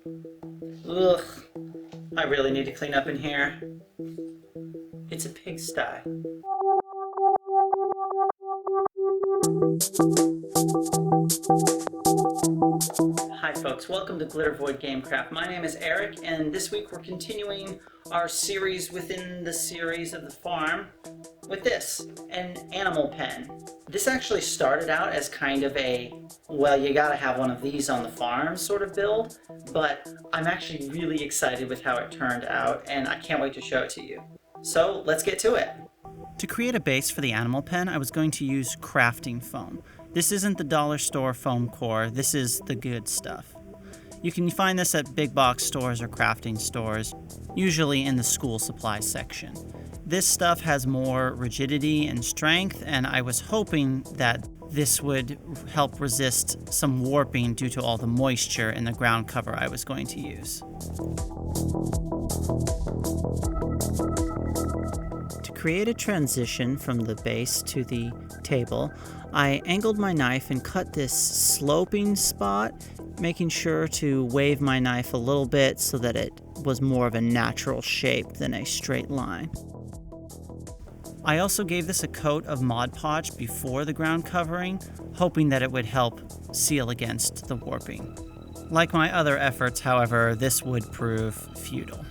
Ugh, I really need to clean up in here. It's a pigsty. Hi folks, welcome to Glitter Void Gamecraft. My name is Eric, and this week we're continuing our series within the series of the farm with this, an animal pen. This actually started out as kind of a, well, you gotta have one of these on the farm sort of build, but I'm actually really excited with how it turned out, and I can't wait to show it to you. So let's get to it. To create a base for the animal pen, I was going to use crafting foam. This isn't the dollar store foam core, this is the good stuff. You can find this at big box stores or crafting stores, usually in the school supplies section. This stuff has more rigidity and strength, and I was hoping that this would help resist some warping due to all the moisture in the ground cover I was going to use. To create a transition from the base to the table, I angled my knife and cut this sloping spot, making sure to wave my knife a little bit so that it was more of a natural shape than a straight line. I also gave this a coat of Mod Podge before the ground covering, hoping that it would help seal against the warping. Like my other efforts, however, this would prove futile.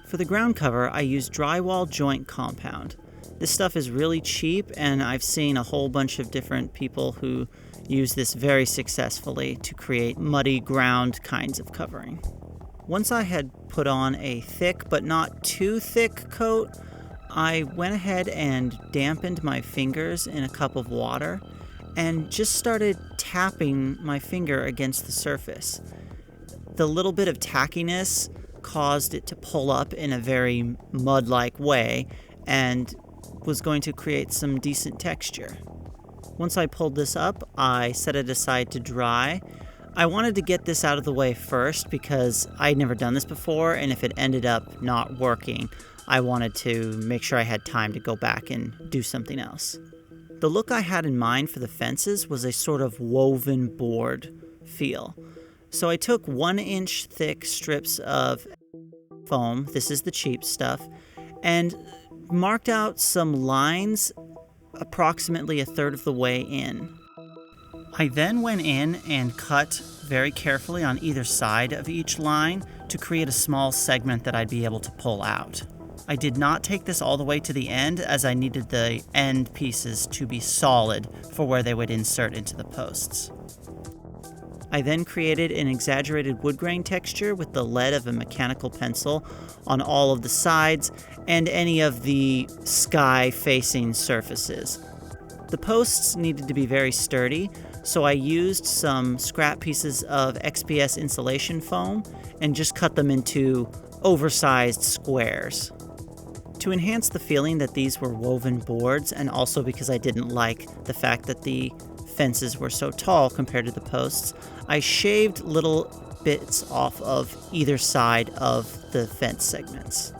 For the ground cover, I used drywall joint compound. This stuff is really cheap, and I've seen a whole bunch of different people who use this very successfully to create muddy ground kinds of covering. Once I had put on a thick but not too thick coat, I went ahead and dampened my fingers in a cup of water and just started tapping my finger against the surface. The little bit of tackiness caused it to pull up in a very mud-like way and was going to create some decent texture. Once I pulled this up, I set it aside to dry. I wanted to get this out of the way first because I'd never done this before, and if it ended up not working, I wanted to make sure I had time to go back and do something else. The look I had in mind for the fences was a sort of woven board feel. So I took 1-inch thick strips of foam, this is the cheap stuff, and marked out some lines approximately a third of the way in. I then went in and cut very carefully on either side of each line to create a small segment that I'd be able to pull out. I did not take this all the way to the end as I needed the end pieces to be solid for where they would insert into the posts. I then created an exaggerated wood grain texture with the lead of a mechanical pencil on all of the sides and any of the sky-facing surfaces. The posts needed to be very sturdy, so I used some scrap pieces of XPS insulation foam and just cut them into oversized squares. To enhance the feeling that these were woven boards, and also because I didn't like the fact that the fences were so tall compared to the posts, I shaved little bits off of either side of the fence segments.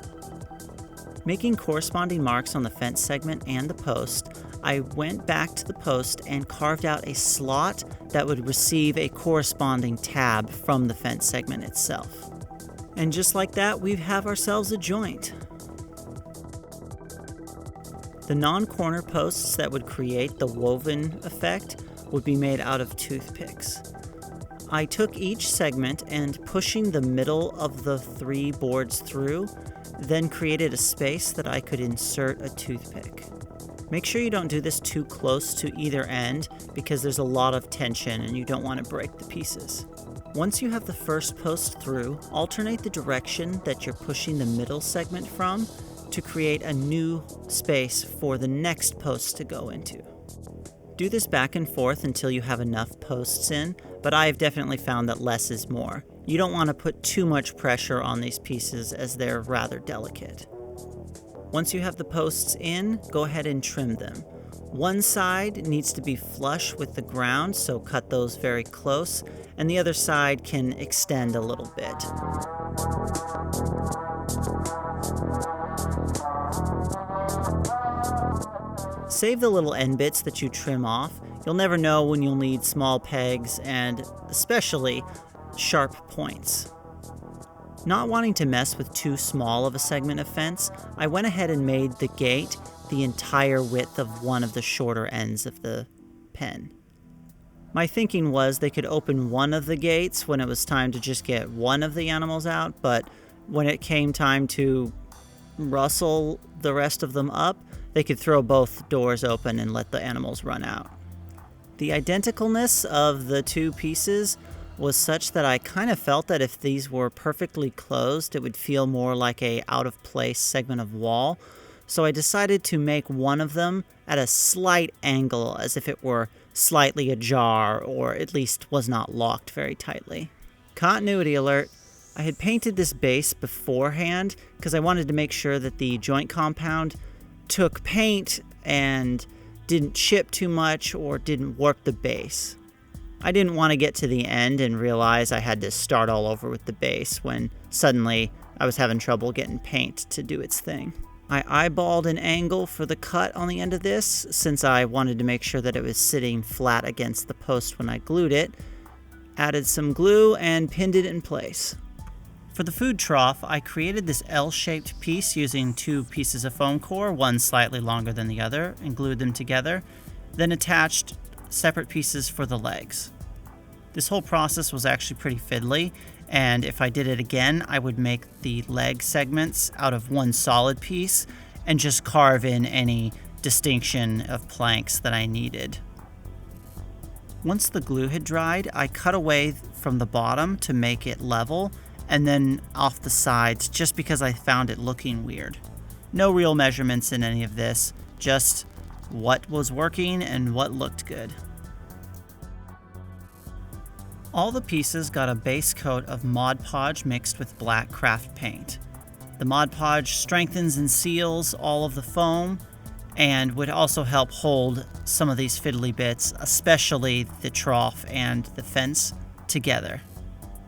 Making corresponding marks on the fence segment and the post, I went back to the post and carved out a slot that would receive a corresponding tab from the fence segment itself. And just like that, we have ourselves a joint. The non-corner posts that would create the woven effect would be made out of toothpicks. I took each segment and pushing the middle of the 3 boards through, then created a space that I could insert a toothpick. Make sure you don't do this too close to either end because there's a lot of tension and you don't want to break the pieces. Once you have the first post through, alternate the direction that you're pushing the middle segment from to create a new space for the next post to go into. Do this back and forth until you have enough posts in, but I've definitely found that less is more. You don't want to put too much pressure on these pieces as they're rather delicate. Once you have the posts in, go ahead and trim them. One side needs to be flush with the ground, so cut those very close, and the other side can extend a little bit. Save the little end bits that you trim off. You'll never know when you'll need small pegs, and especially sharp points. Not wanting to mess with too small of a segment of fence, I went ahead and made the gate the entire width of one of the shorter ends of the pen. My thinking was they could open one of the gates when it was time to just get one of the animals out, but when it came time to rustle the rest of them up, they could throw both doors open and let the animals run out. The identicalness of the two pieces was such that I kind of felt that if these were perfectly closed, it would feel more like a out-of-place segment of wall. So I decided to make one of them at a slight angle, as if it were slightly ajar, or at least was not locked very tightly. Continuity alert. I had painted this base beforehand because I wanted to make sure that the joint compound took paint and didn't chip too much or didn't warp the base. I didn't want to get to the end and realize I had to start all over with the base when suddenly I was having trouble getting paint to do its thing. I eyeballed an angle for the cut on the end of this since I wanted to make sure that it was sitting flat against the post when I glued it, added some glue, and pinned it in place. For the food trough, I created this L-shaped piece using two pieces of foam core, one slightly longer than the other, and glued them together, then attached separate pieces for the legs. This whole process was actually pretty fiddly, and if I did it again, I would make the leg segments out of one solid piece and just carve in any distinction of planks that I needed. Once the glue had dried, I cut away from the bottom to make it level, and then off the sides just because I found it looking weird. No real measurements in any of this, just what was working and what looked good. All the pieces got a base coat of Mod Podge mixed with black craft paint. The Mod Podge strengthens and seals all of the foam and would also help hold some of these fiddly bits, especially the trough and the fence, together.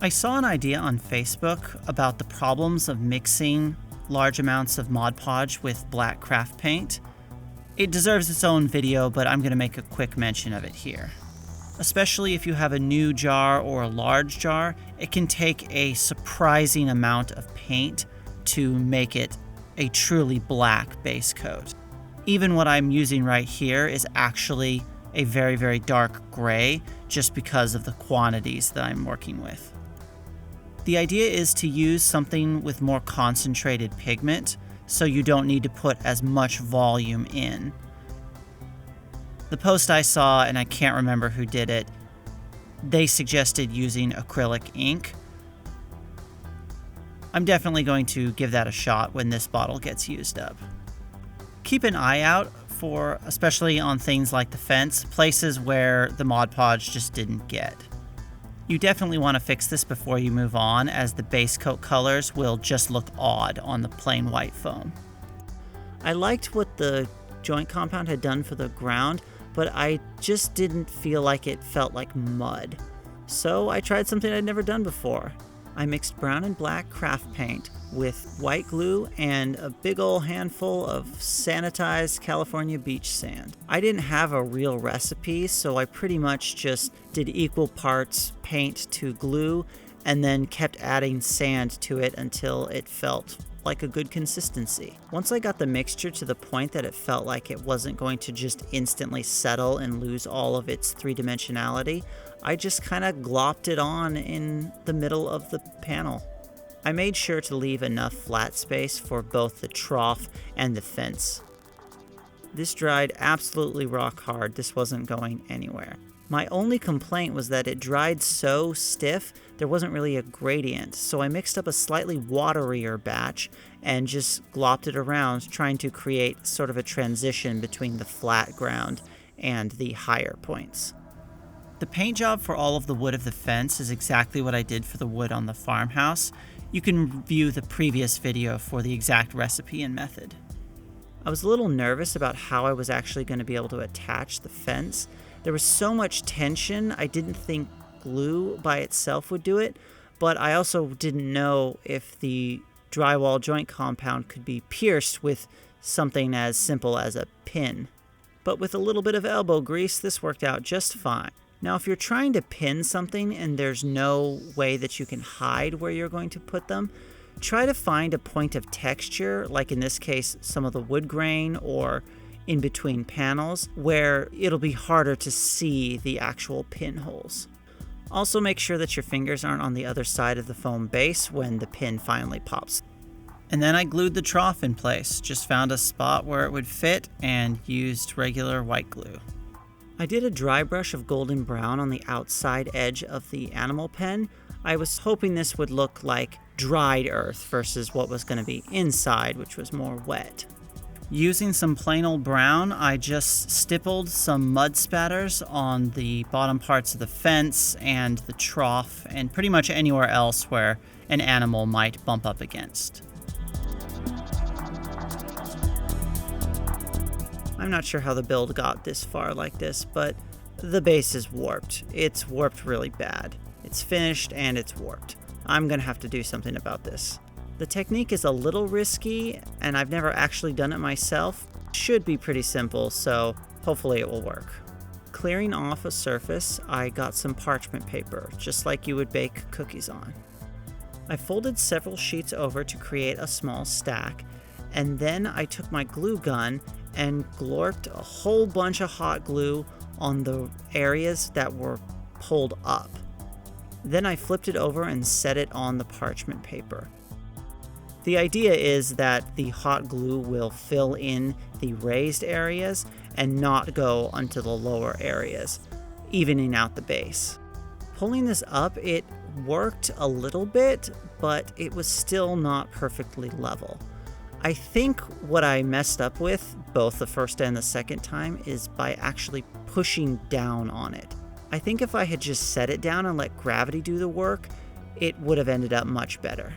I saw an idea on Facebook about the problems of mixing large amounts of Mod Podge with black craft paint. It deserves its own video, but I'm going to make a quick mention of it here. Especially if you have a new jar or a large jar, it can take a surprising amount of paint to make it a truly black base coat. Even what I'm using right here is actually a very, very dark gray just because of the quantities that I'm working with. The idea is to use something with more concentrated pigment so you don't need to put as much volume in. The post I saw, and I can't remember who did it, they suggested using acrylic ink. I'm definitely going to give that a shot when this bottle gets used up. Keep an eye out for, especially on things like the fence, places where the Mod Podge just didn't get. You definitely want to fix this before you move on, as the base coat colors will just look odd on the plain white foam. I liked what the joint compound had done for the ground, but I just didn't feel like it felt like mud. So I tried something I'd never done before. I mixed brown and black craft paint with white glue and a big ol' handful of sanitized California beach sand. I didn't have a real recipe, so I pretty much just did equal parts paint to glue and then kept adding sand to it until it felt like a good consistency. Once I got the mixture to the point that it felt like it wasn't going to just instantly settle and lose all of its three-dimensionality, I just kind of glopped it on in the middle of the panel. I made sure to leave enough flat space for both the trough and the fence. This dried absolutely rock hard. This wasn't going anywhere. My only complaint was that it dried so stiff, there wasn't really a gradient, so I mixed up a slightly waterier batch and just glopped it around, trying to create sort of a transition between the flat ground and the higher points. The paint job for all of the wood of the fence is exactly what I did for the wood on the farmhouse. You can view the previous video for the exact recipe and method. I was a little nervous about how I was actually going to be able to attach the fence. There was so much tension, I didn't think glue by itself would do it, but I also didn't know if the drywall joint compound could be pierced with something as simple as a pin. But with a little bit of elbow grease, this worked out just fine. Now, if you're trying to pin something and there's no way that you can hide where you're going to put them, try to find a point of texture, like in this case, some of the wood grain or in between panels, where it'll be harder to see the actual pinholes. Also, make sure that your fingers aren't on the other side of the foam base when the pin finally pops. And then I glued the trough in place, just found a spot where it would fit and used regular white glue. I did a dry brush of golden brown on the outside edge of the animal pen. I was hoping this would look like dried earth versus what was going to be inside, which was more wet. Using some plain old brown, I just stippled some mud spatters on the bottom parts of the fence and the trough and pretty much anywhere else where an animal might bump up against. I'm not sure how the build got this far like this, but the base is warped. It's warped really bad. It's finished and it's warped. I'm gonna have to do something about this. The technique is a little risky, and I've never actually done it myself. It should be pretty simple, so hopefully it will work. Clearing off a surface, I got some parchment paper, just like you would bake cookies on. I folded several sheets over to create a small stack, and then I took my glue gun and glorped a whole bunch of hot glue on the areas that were pulled up. Then I flipped it over and set it on the parchment paper. The idea is that the hot glue will fill in the raised areas and not go onto the lower areas, evening out the base. Pulling this up, it worked a little bit, but it was still not perfectly level. I think what I messed up with, both the first and the second time, is by actually pushing down on it. I think if I had just set it down and let gravity do the work, it would have ended up much better.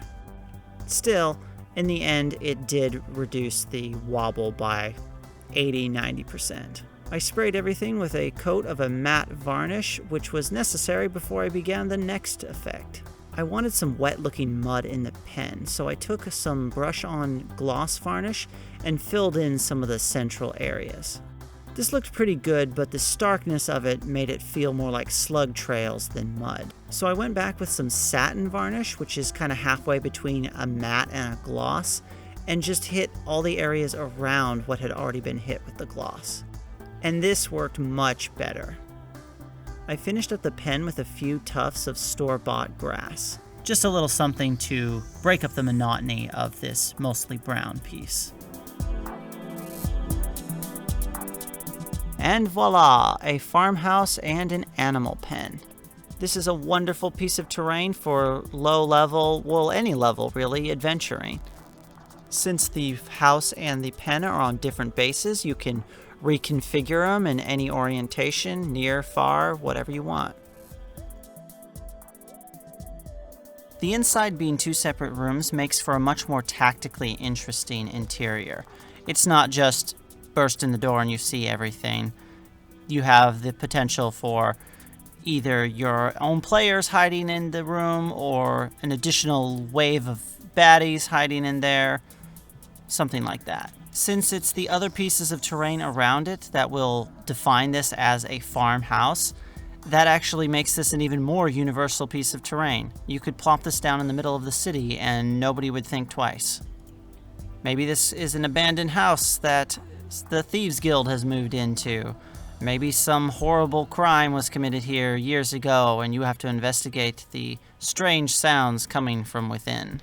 Still, in the end, it did reduce the wobble by 80-90%. I sprayed everything with a coat of a matte varnish, which was necessary before I began the next effect. I wanted some wet-looking mud in the pen, so I took some brush-on gloss varnish and filled in some of the central areas. This looked pretty good, but the starkness of it made it feel more like slug trails than mud. So I went back with some satin varnish, which is kind of halfway between a matte and a gloss, and just hit all the areas around what had already been hit with the gloss. And this worked much better. I finished up the pen with a few tufts of store-bought grass. Just a little something to break up the monotony of this mostly brown piece. And voila, a farmhouse and an animal pen. This is a wonderful piece of terrain for low level, well, any level really, adventuring. Since the house and the pen are on different bases, you can reconfigure them in any orientation, near, far, whatever you want. The inside being two separate rooms makes for a much more tactically interesting interior. It's not just burst in the door and you see everything. You have the potential for either your own players hiding in the room or an additional wave of baddies hiding in there, something like that. Since it's the other pieces of terrain around it that will define this as a farmhouse, that actually makes this an even more universal piece of terrain. You could plop this down in the middle of the city and nobody would think twice. Maybe this is an abandoned house that the Thieves Guild has moved into. Maybe some horrible crime was committed here years ago and you have to investigate the strange sounds coming from within.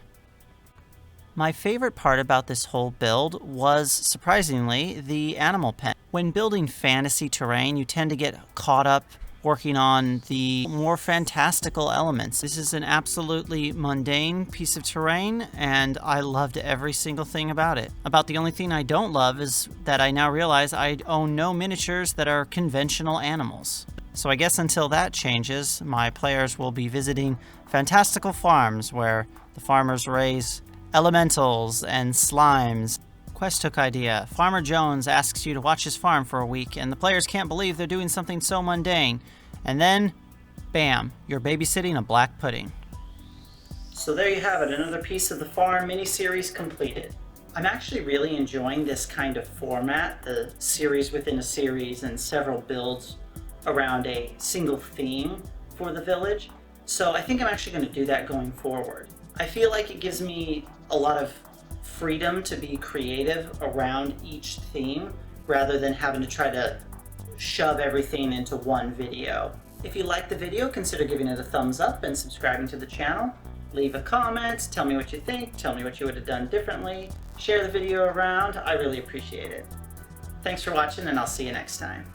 My favorite part about this whole build was, surprisingly, the animal pen. When building fantasy terrain, you tend to get caught up working on the more fantastical elements. This is an absolutely mundane piece of terrain, and I loved every single thing about it. About the only thing I don't love is that I now realize I own no miniatures that are conventional animals. So I guess until that changes, my players will be visiting fantastical farms where the farmers raise elementals and slimes. Quest hook idea. Farmer Jones asks you to watch his farm for a week, and the players can't believe they're doing something so mundane. And then, bam, you're babysitting a black pudding. So there you have it, another piece of the farm miniseries completed. I'm actually really enjoying this kind of format, the series within a series and several builds around a single theme for the village. So I think I'm actually going to do that going forward. I feel like it gives me a lot of freedom to be creative around each theme rather than having to try to shove everything into one video. If you liked the video, consider giving it a thumbs up and subscribing to the channel. Leave a comment, tell me what you think, tell me what you would have done differently. Share the video around, I really appreciate it. Thanks for watching, and I'll see you next time.